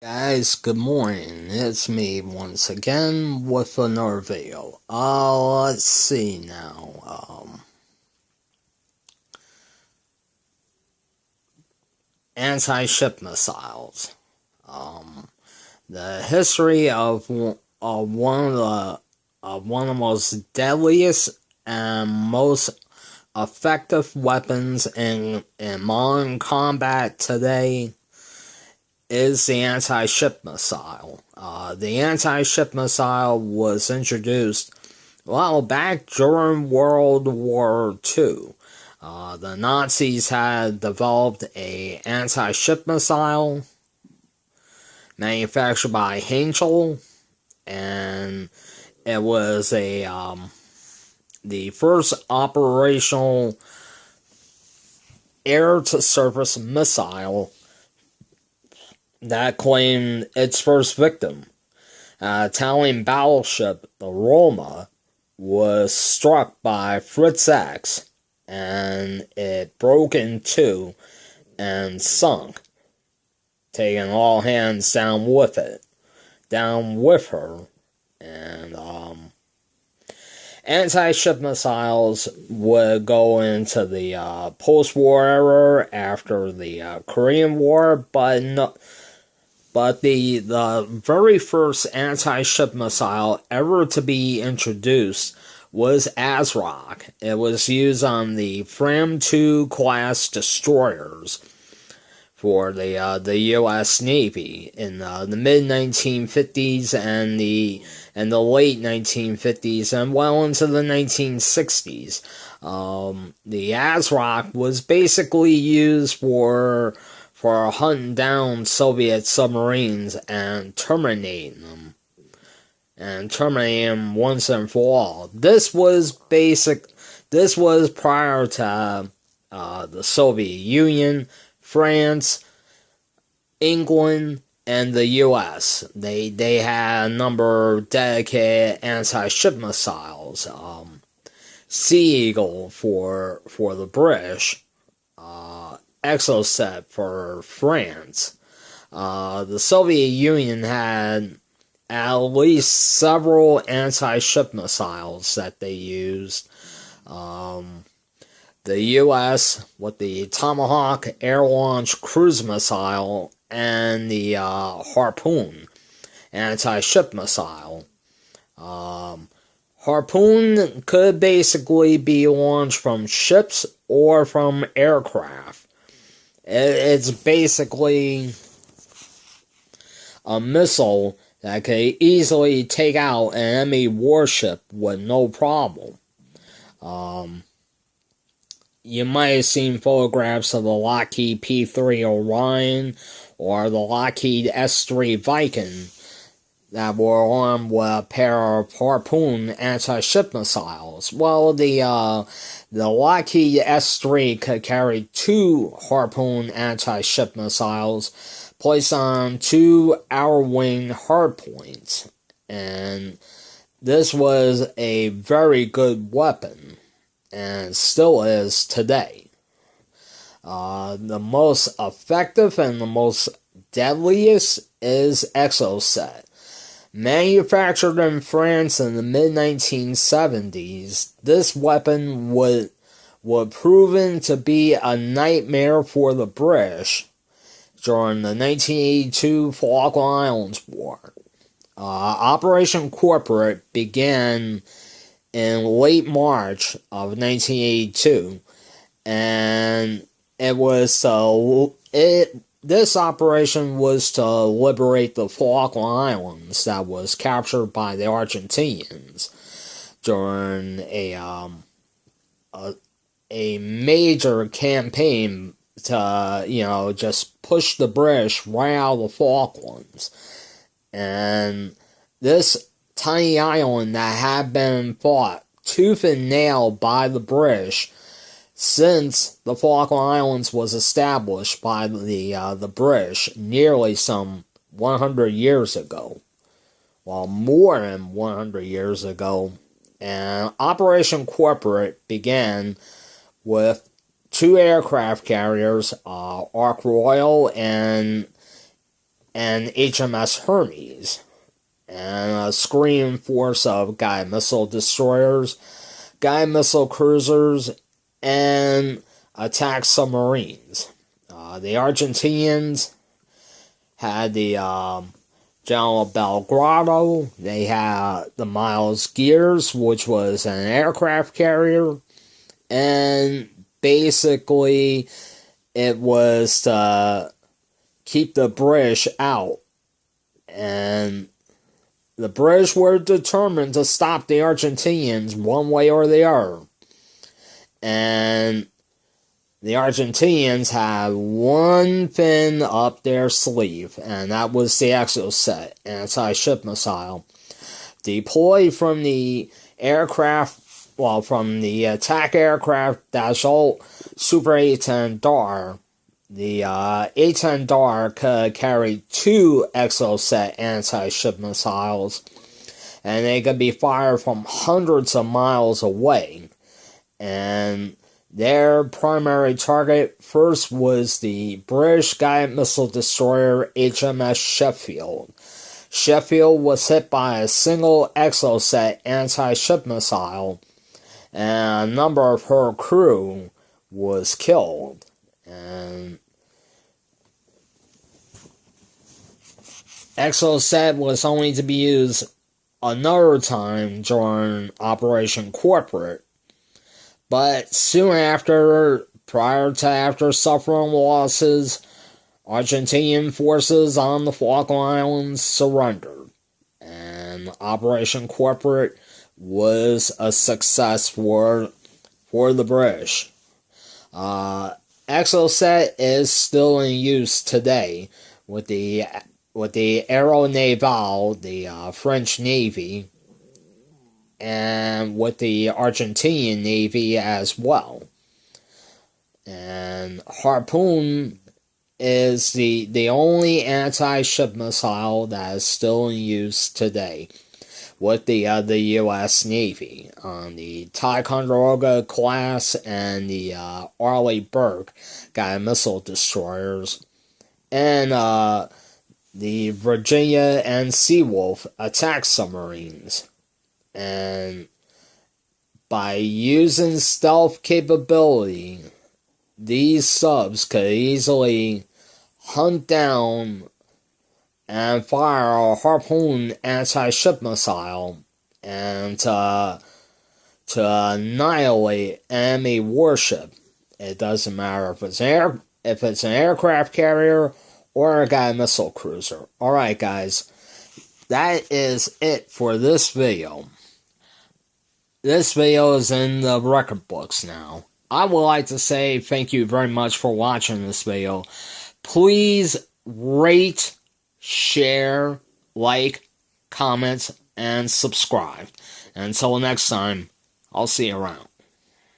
Guys, good morning. It's me once again with another video. Let's see now. Anti-ship missiles. The history of one of the most deadliest and most effective weapons in modern combat today is the anti-ship missile. The anti-ship missile was introduced back during World War II. The Nazis had developed a anti-ship missile manufactured by Heinkel, and it was the first operational air-to-surface missile that claimed its first victim. Italian battleship, the Roma, was struck by Fritz X, and it broke in two and sunk, taking all hands down with her. And anti-ship missiles would go into the post-war era after the Korean War, but the very first anti-ship missile ever to be introduced was ASROC. It was used on the Fram 2 class destroyers for the U.S. Navy in the mid-1950s and the late 1950s and well into the 1960s. The ASROC was basically used for hunting down Soviet submarines and terminating them once and for all. This was prior to the Soviet Union, France, England, and the U.S. They had a number of dedicated anti-ship missiles. Sea Eagle for the British, Exocet for France. The Soviet Union had at least several anti-ship missiles that they used. The U.S. with the Tomahawk air-launched cruise missile and the Harpoon anti-ship missile. Harpoon could basically be launched from ships or from aircraft. It's basically a missile that could easily take out an enemy warship with no problem. You might have seen photographs of the Lockheed P-3 Orion or the Lockheed S-3 Viking that were armed with a pair of Harpoon anti-ship missiles. Well, the Lockheed S-3 could carry two Harpoon anti-ship missiles placed on two hour-wing hardpoints, and this was a very good weapon, and still is today. The most effective and the most deadliest is Exocet. Manufactured in France in the mid-1970s, this weapon was proven to be a nightmare for the British during the 1982 Falkland Islands War. Operation Corporate began in late March of 1982, and this operation was to liberate the Falkland Islands that was captured by the Argentinians during a major campaign to, just push the British right out of the Falklands. And this tiny island that had been fought tooth and nail by the British since the Falkland Islands was established by the British nearly some 100 years ago. Well, more than 100 years ago. And Operation Corporate began with two aircraft carriers, Ark Royal and and HMS Hermes, and a screening force of guided missile destroyers, guided missile cruisers, and attack submarines. The Argentinians had the General Belgrano. They had the Miles Gears, which was an aircraft carrier, and basically it was to keep the British out. And the British were determined to stop the Argentinians one way or the other. And the Argentinians had one thing up their sleeve, and that was the Exocet anti-ship missile. Deployed from the aircraft, from the attack aircraft Dassault Super A-10 DAR, the A-10 DAR could carry 2 Exocet anti-ship missiles, and they could be fired from hundreds of miles away. And their primary target first was the British guided missile destroyer HMS Sheffield. Sheffield was hit by a single Exocet anti-ship missile, and a number of her crew was killed. And Exocet was only to be used another time during Operation Corporate. But soon after, after suffering losses, Argentinian forces on the Falkland Islands surrendered, and Operation Corporate was a success for the British. Exocet is still in use today with the Aéronaval, the French Navy, and with the Argentinian Navy as well. And Harpoon is the only anti-ship missile that is still in use today with the U.S. Navy on the Ticonderoga class and the Arleigh Burke guided missile destroyers, and the Virginia and Seawolf attack submarines. And by using stealth capability, these subs could easily hunt down and fire a Harpoon anti-ship missile and to annihilate enemy warship. It doesn't matter if it's an aircraft carrier or a guided missile cruiser. Alright guys, that is it for this video. This video is in the record books now. I would like to say thank you very much for watching this video. Please rate, share, like, comment, and subscribe. Until next time, I'll see you around.